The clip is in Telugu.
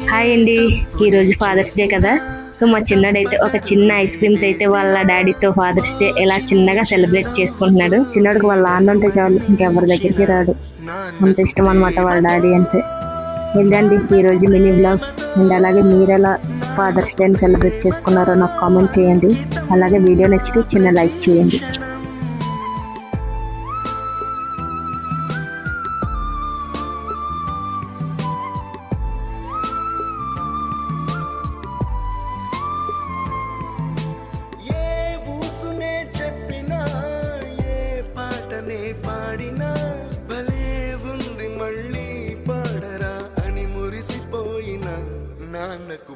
హాయ్ అండి, ఈరోజు ఫాదర్స్ డే కదా. సో మా చిన్నడైతే ఒక చిన్న ఐస్ క్రీమ్స్ అయితే వాళ్ళ డాడీతో ఫాదర్స్ డే ఎలా చిన్నగా సెలబ్రేట్ చేసుకుంటున్నాడు. చిన్నడికి వాళ్ళ నాన్న అంటే చాలు, ఇంకెవరి దగ్గరికి రాడు, అంత ఇష్టం అనమాట వాళ్ళ డాడీ అంటే. ఏంటండి ఈరోజు మినీ బ్లాగ్. అండ్ అలాగే మీరు ఎలా ఫాదర్స్ డేని సెలబ్రేట్ చేసుకున్నారో నాకు కామెంట్ చేయండి. అలాగే వీడియో నచ్చితే చిన్న లైక్ చేయండి. పాడినా భలే ఉంది మళ్ళీ పాడరా అని మురిసిపోయిన నాన్నకు